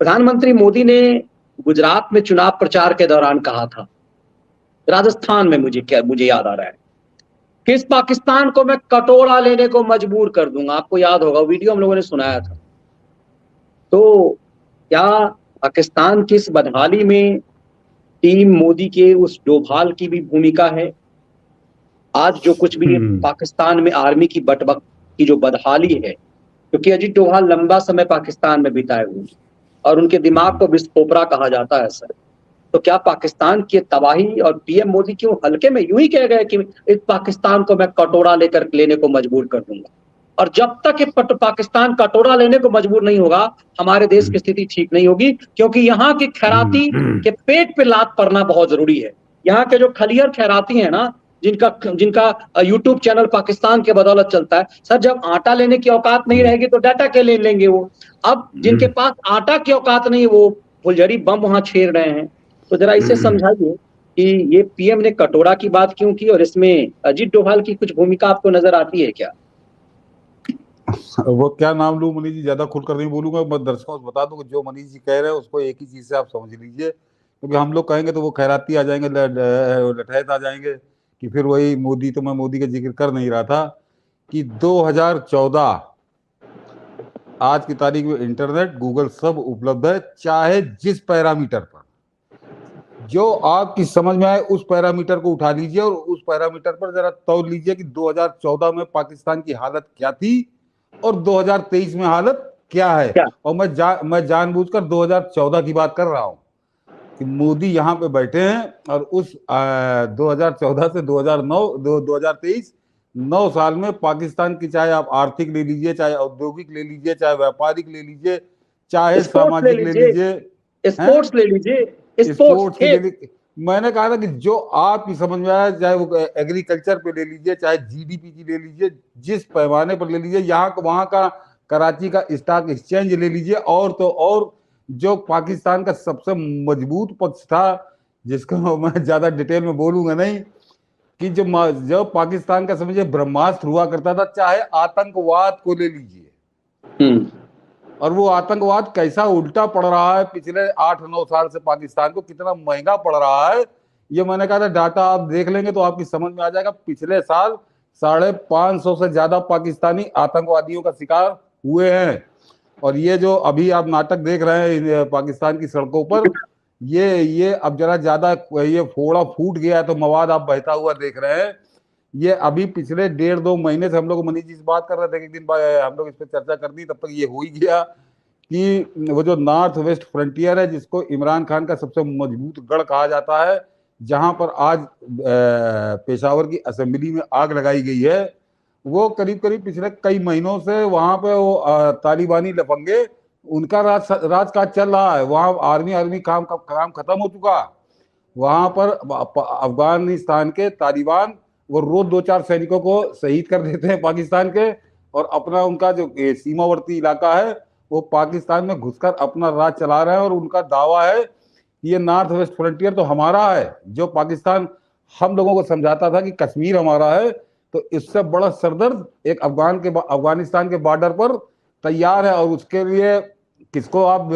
प्रधानमंत्री मोदी ने गुजरात में चुनाव प्रचार के दौरान कहा था, राजस्थान में मुझे याद आ रहा है कि इस पाकिस्तान को मैं कटोरा लेने को मजबूर कर दूंगा। आपको याद होगा, वीडियो हम लोगों ने सुनाया था। तो क्या पाकिस्तान की इस बदहाली में टीम मोदी के उस डोभाल की भी भूमिका है? आज जो कुछ भी पाकिस्तान में आर्मी की बटबक की जो बदहाली है, क्योंकि अजीत डोभाल लंबा समय पाकिस्तान में बिताए हुए और उनके दिमाग को विस्फोपरा कहा जाता है सर। तो क्या पाकिस्तान की तबाही और पीएम मोदी क्यों हल्के में यूं ही कह गए कि इस पाकिस्तान को मैं कटोरा लेकर लेने को मजबूर कर दूंगा? और जब तक ये पाकिस्तान कटोरा लेने को मजबूर नहीं होगा, हमारे देश की स्थिति ठीक नहीं होगी, क्योंकि यहाँ के खैराती के पेट पे लात पड़ना बहुत जरूरी है। यहाँ के जो खलियर खैराती हैं ना, जिनका जिनका यूट्यूब चैनल पाकिस्तान के बदौलत चलता है, सर जब आटा लेने की औकात नहीं रहेगी तो डाटा के ले लेंगे वो। अब जिनके पास आटा की औकात नहीं, वो फुलझड़ी बम वहां छेड़ रहे हैं। तो जरा इसे समझाइए कि ये पीएम ने कटोरा की बात क्यों की, और इसमें अजीत डोभाल की कुछ भूमिका आपको नजर आती है क्या? वो क्या नाम लूं मनीष जी, ज्यादा खुलकर नहीं बोलूंगा। मैं दर्शकों को बता दूं कि जो मनीष जी कह रहे हैं उसको एक ही चीज से आप समझ लीजिए, क्योंकि हम लोग कहेंगे तो वो खैराती आ जाएंगे, लठैत आ जाएंगे कि फिर वही मोदी। तो मैं मोदी का जिक्र कर नहीं रहा था कि 2014 आज की तारीख में इंटरनेट, गूगल सब उपलब्ध है, चाहे जिस पैरामीटर पर जो आपकी समझ में आए उस पैरामीटर को उठा लीजिए और उस पैरामीटर पर जरा तौल लीजिए कि 2014 में पाकिस्तान की हालत क्या थी और 2023 में हालत क्या है। और मैं जानबूझकर 2014 की बात कर रहा हूं कि मोदी यहाँ पे बैठे हैं और उस 2014 से 2023 9 साल में पाकिस्तान की, चाहे आप आर्थिक ले लीजिए, चाहे औद्योगिक ले लीजिए, चाहे व्यापारिक ले लीजिए, चाहे सामाजिक ले लीजिए, स्पोर्ट्स ले लीजिए, स्पोर्ट्स की ले लीजिए। मैंने कहा था कि जो आपकी समझ में आया, चाहे वो एग्रीकल्चर पे ले लीजिए, चाहे जीडीपी की ले लीजिए, जिस पैमाने पर ले लीजिए, यहाँ वहां का कराची का स्टॉक एक्सचेंज ले लीजिए, और तो और जो पाकिस्तान का सबसे मजबूत पक्ष था, जिसको मैं ज्यादा डिटेल में बोलूंगा नहीं, कि जो पाकिस्तान का समझिए ब्रह्मास्त्र हुआ करता था, चाहे आतंकवाद को ले लीजिए, और वो आतंकवाद कैसा उल्टा पड़ रहा है पिछले 8-9 साल से, पाकिस्तान को कितना महंगा पड़ रहा है, ये मैंने कहा था डाटा आप देख लेंगे तो आपकी समझ में आ जाएगा। पिछले साल 550 से ज्यादा पाकिस्तानी आतंकवादियों का शिकार हुए हैं। और ये जो अभी आप नाटक देख रहे हैं पाकिस्तान की सड़कों पर, ये अब जरा ज्यादा ये फोड़ा फूट गया है तो मवाद आप बहता हुआ देख रहे हैं। ये अभी पिछले 1.5-2 महीने से हम लोग मनीष जी से बात कर रहे थे, एक दिन हम लोग इस पर चर्चा कर दी, तब तक ये हो ही गया कि वो जो नॉर्थ वेस्ट फ्रंटियर है, जिसको इमरान खान का सबसे मजबूत गढ़ कहा जाता है, जहां पर आज पेशावर की असेंबली में आग लगाई गई है, वो करीब करीब पिछले कई महीनों से वहां पे वो तालिबानी लफंगे, उनका राजकाज चल रहा है। वहां आर्मी काम खत्म हो चुका। वहां पर अफगानिस्तान के तालिबान वो रोज 2-4 सैनिकों को शहीद कर देते हैं पाकिस्तान के, और अपना उनका जो सीमावर्ती इलाका है वो पाकिस्तान में घुसकर अपना राज चला रहे हैं। और उनका दावा है कि ये नॉर्थ वेस्ट फ्रंटियर तो हमारा है। जो पाकिस्तान हम लोगों को समझाता था कि कश्मीर हमारा है, तो इससे बड़ा सरदर्द एक अफगानिस्तान के बॉर्डर पर तैयार है। और उसके लिए किसको आप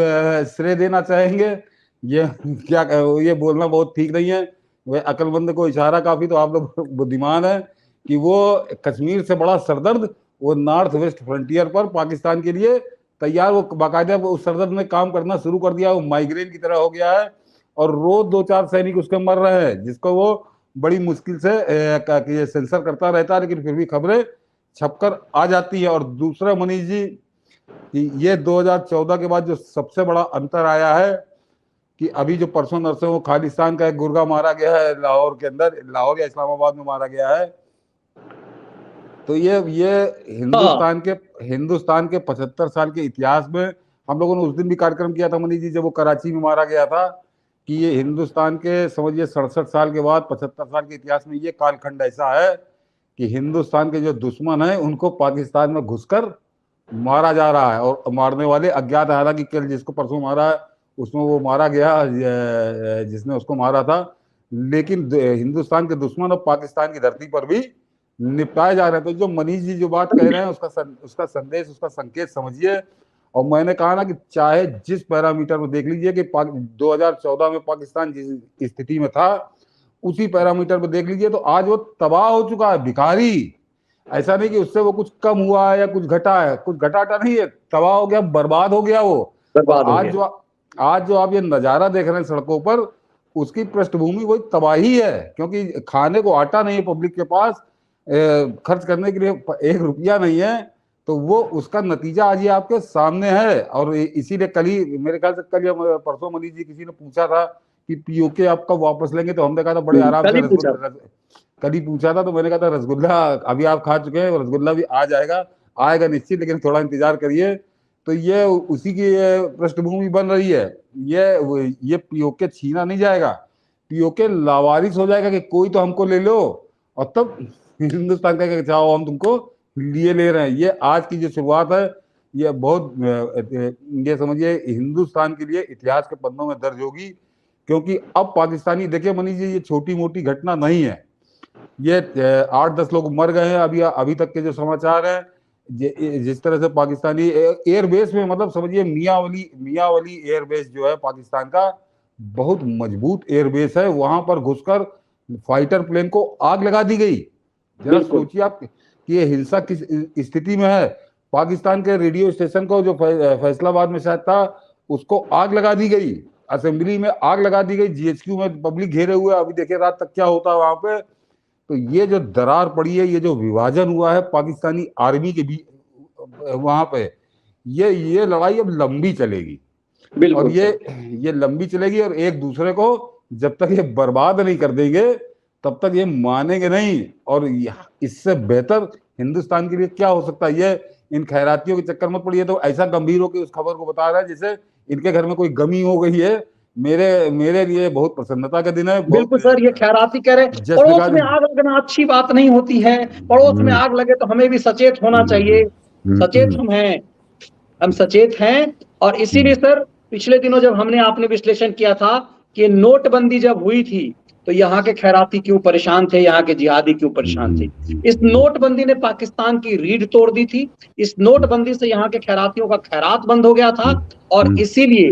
श्रेय देना चाहेंगे, ये बोलना बहुत ठीक नहीं है। वह अकलमंद को इशारा काफी, तो आप लोग बुद्धिमान है कि वो कश्मीर से बड़ा सरदर्द वो नॉर्थ वेस्ट फ्रंटियर पर पाकिस्तान के लिए तैयार, वो बाकायदा उस सरदर्द में काम करना शुरू कर दिया। वो माइग्रेन की तरह हो गया है और रोज 2-4 सैनिक उसके मर रहे हैं, जिसको वो बड़ी मुश्किल से सेंसर करता रहता है, लेकिन फिर भी खबरें छपकर आ जाती है। और दूसरा मनीष जी, ये 2014 के बाद जो सबसे बड़ा अंतर आया है कि अभी जो परसों नरसों वो खालिस्तान का एक गुर्गा मारा गया है लाहौर के अंदर, लाहौर या इस्लामाबाद में मारा गया है। तो ये हिंदुस्तान के 75 साल के इतिहास में हम लोगों ने उस दिन भी कार्यक्रम किया था मनीष जी, जब वो कराची में मारा गया था, कि ये हिंदुस्तान के समझिए 67 साल के बाद 75 साल के इतिहास में ये कालखंड ऐसा है कि हिंदुस्तान के जो दुश्मन है उनको पाकिस्तान में घुसकर मारा जा रहा है। और मारने वाले अज्ञात, हालांकि कल जिसको परसों मारा है उसमें वो मारा गया जिसने उसको मारा था, लेकिन हिंदुस्तान के दुश्मन और पाकिस्तान की धरती पर भी निपटाए जा रहे हैं। तो जो मनीष जी जो बात कह रहे हैं उसका संदेश, उसका संकेत समझिए। और मैंने कहा ना कि चाहे जिस पैरामीटर में देख लीजिए कि 2014 में पाकिस्तान जिस स्थिति में था, उसी पैरामीटर पर देख लीजिए तो आज वो तबाह हो चुका है, भिखारी। ऐसा नहीं कि उससे वो कुछ कम हुआ है या कुछ घटा है, कुछ घटाटा नहीं है, तबाह हो गया, बर्बाद हो गया वो। और आज जो आप ये नजारा देख रहे हैं सड़कों पर, उसकी पृष्ठभूमि वही तबाही है, क्योंकि खाने को आटा नहीं है पब्लिक के पास, खर्च करने के लिए 1 रुपया नहीं है, तो वो उसका नतीजा आज ये आपके सामने है। और इसीलिए कल ही, मेरे ख्याल से कल या परसों मनीष जी किसी ने पूछा था कि पीओके आप कब वापस लेंगे, तो हमने कहा था बड़े आराम से कल ही पूछा था, तो मैंने कहा था रसगुल्ला अभी आप खा चुके हैं, रसगुल्ला भी आ जाएगा, आएगा निश्चित, लेकिन थोड़ा इंतजार करिए। तो ये उसी की पृष्ठभूमि बन रही है। ये पीओके छीना नहीं जाएगा, पीओके लावारिस हो जाएगा कि कोई तो हमको ले लो, और तब हिंदुस्तान का चाहो हम तुमको लिए ले रहे हैं। ये आज की जो शुरुआत है, ये बहुत, ये समझिए हिंदुस्तान के लिए इतिहास के पन्नों में दर्ज होगी, क्योंकि अब पाकिस्तानी, देखिए मनीष जी, ये छोटी मोटी घटना नहीं है, ये 8-10 लोग मर गए हैं अभी तक के जो समाचार है। जिस तरह से पाकिस्तानी एयरबेस में, मतलब समझिए मियावली एयरबेस जो है पाकिस्तान का, बहुत मजबूत एयरबेस है, वहां पर घुसकर फाइटर प्लेन को आग लगा दी गई। जरा सोचिए आप कि ये हिंसा किस स्थिति में है। पाकिस्तान के रेडियो स्टेशन को, जो फैसलाबाद में शायद था, उसको आग लगा दी गई, असेंबली में आग लगा दी गई, जीएचक्यू में पब्लिक घेरे हुए, अभी देखिए रात तक क्या होता है वहां पे। तो ये जो दरार पड़ी है, ये जो विभाजन हुआ है पाकिस्तानी आर्मी के भी वहां पे, ये लड़ाई अब लंबी चलेगी, और ये लंबी चलेगी, और एक दूसरे को जब तक ये बर्बाद नहीं कर देंगे तब तक ये मानेंगे नहीं। और इससे बेहतर हिंदुस्तान के लिए क्या हो सकता है? ये इन खैरातियों के चक्कर मत पड़िए। तो ऐसा गंभीर हो कि उस खबर को बता रहा है जैसे इनके घर में कोई गमी हो गई है। मेरे लिए बहुत प्रसन्नता का दिन है। बिल्कुल सर, ये खैराती कह रहे, पड़ोस में आग लगना अच्छी बात नहीं होती है। पड़ोस में आग लगे तो हमें भी सचेत होना चाहिए। सचेत हम सचेत हैं। और इसीलिए सर, पिछले दिनों जब आपने विश्लेषण किया था कि नोटबंदी जब हुई थी, तो यहाँ के खैराती क्यों परेशान थे, यहाँ के जिहादी क्यों परेशान थे। इस नोटबंदी ने पाकिस्तान की रीढ़ तोड़ दी थी। इस नोटबंदी से यहाँ के खैरातियों का खैरात बंद हो गया था। और इसीलिए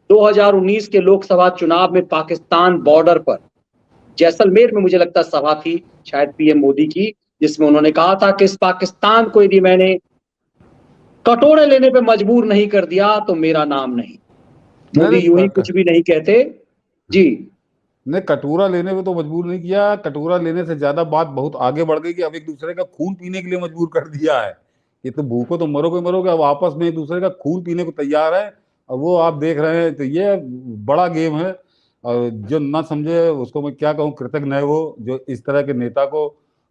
2019 के लोकसभा चुनाव में पाकिस्तान बॉर्डर पर जैसलमेर में, मुझे लगता सभा थी शायद पीएम मोदी की, जिसमें उन्होंने कहा था कि इस पाकिस्तान को यदि मैंने कटोरे लेने पे मजबूर नहीं कर दिया तो मेरा नाम नहीं। मोदी यूं ही कुछ भी नहीं कहते जी। ने कटोरा लेने पे तो मजबूर नहीं किया, कटोरा लेने से ज्यादा बात बहुत आगे बढ़ गई कि अब एक दूसरे का खून पीने के लिए मजबूर कर दिया है। ये तो भूखो तो मरोगे, अब आपस में एक दूसरे का खून पीने को तैयार है, और वो आप देख रहे हैं। तो ये बड़ा गेम है, और जो ना समझे उसको मैं क्या कहूँ, कृतज्ञ है वो, जो इस तरह के नेता को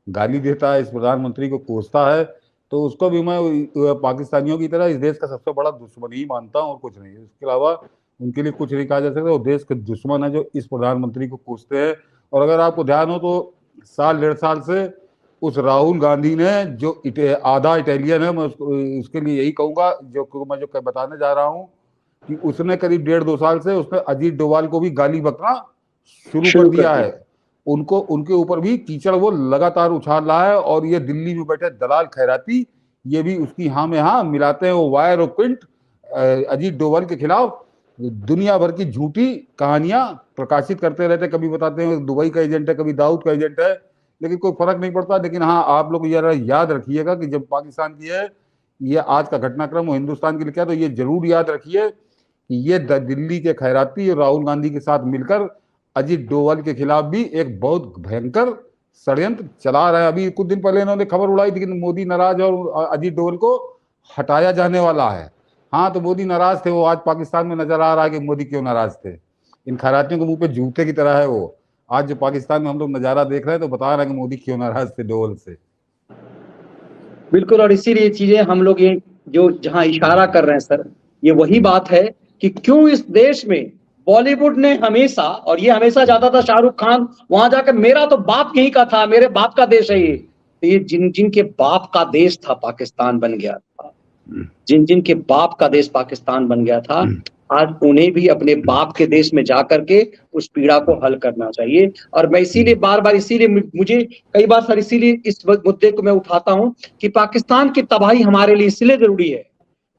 गाली देता है, इस प्रधानमंत्री को कोसता है, तो उसको भी मैं पाकिस्तानियों की तरह इस देश का सबसे बड़ा दुश्मन ही मानता हूँ, और कुछ नहीं। इसके अलावा उनके लिए कुछ नहीं कहा जा सकता। वो देश के दुश्मन है जो इस प्रधानमंत्री को कोसते हैं। और अगर आपको ध्यान हो तो 1-1.5 साल से उस राहुल गांधी ने, जो आधा इटालियन है, मैं उसके लिए यही कहूंगा, जो बताने जा रहा हूँ, कि उसने करीब 1.5-2 साल से उसने अजीत डोभाल को भी गाली बकना शुरू कर दिया है। उनके ऊपर भी कीचड़ वो लगातार उछाल रहा है। और ये दिल्ली में बैठे दलाल खैराती, ये भी उसकी हाँ में हाँ मिलाते हैं। वो वायर और क्विंट अजीत डोभाल के खिलाफ दुनिया भर की झूठी कहानियां प्रकाशित करते रहते। कभी बताते हैं दुबई का एजेंट है, कभी दाऊद का एजेंट है, लेकिन कोई फर्क नहीं पड़ता। लेकिन हाँ, आप लोग याद रखिएगा कि जब पाकिस्तान की है ये आज का घटनाक्रम, हिंदुस्तान के लिए क्या, तो ये जरूर याद रखिए कि ये दिल्ली के खैराती और राहुल गांधी के साथ मिलकर अजीत डोभाल के खिलाफ भी एक बहुत भयंकर षड्यंत्र चला रहा है। अभी कुछ दिन पहले इन्होंने खबर उड़ाई थी कि मोदी नाराज और अजीत डोभाल को हटाया जाने वाला है। हाँ, तो मोदी नाराज थे, वो आज पाकिस्तान में नजर आ रहा है कि मोदी क्यों नाराज थे। इन खैरातियों के मुंह पे जूते की तरह है वो। आज जो पाकिस्तान में हम लोग नजारा देख रहे हैं तो बता रहे हैं कि मोदी क्यों नाराज थे डोभाल से। बिल्कुल, और इसीलिए चीजें हम लोग ये जो जहां इशारा कर रहे हैं सर, ये वही बात है कि क्यों इस देश में बॉलीवुड ने हमेशा, और ये हमेशा जाता था शाहरुख खान वहां जाकर, मेरा तो बाप यहीं का था, मेरे बाप का देश है ये। तो ये जिनके बाप का देश था पाकिस्तान बन गया था, जिनके बाप का देश पाकिस्तान बन गया था, आज उन्हें भी अपने बाप के देश में जाकर के उस पीड़ा को हल करना चाहिए। और मैं इसीलिए बार बार, इसीलिए मुझे कई बार सर, इसीलिए इस मुद्दे को मैं उठाता हूं कि पाकिस्तान की तबाही हमारे लिए इसलिए जरूरी है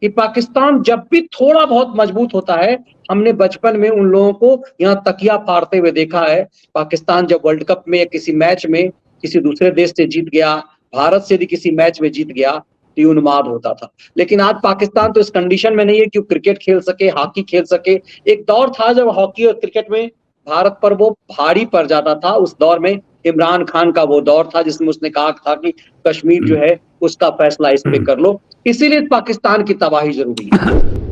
कि पाकिस्तान जब भी थोड़ा बहुत मजबूत होता है, हमने बचपन में उन लोगों को यहाँ तकिया फाड़ते हुए देखा है। पाकिस्तान जब वर्ल्ड कप में किसी मैच में किसी दूसरे देश से जीत गया, भारत से भी किसी मैच में जीत गया, तो ये उन्माद होता था। लेकिन आज पाकिस्तान तो इस कंडीशन में नहीं है कि वो क्रिकेट खेल सके, हॉकी खेल सके। एक दौर था जब हॉकी और क्रिकेट में भारत पर वो भारी पड़ जाता था। उस दौर में इमरान खान का वो दौर था जिसमें उसने कहा था कि कश्मीर जो है उसका फैसला इस पे कर लो। इसीलिए पाकिस्तान की तबाही जरूरी है।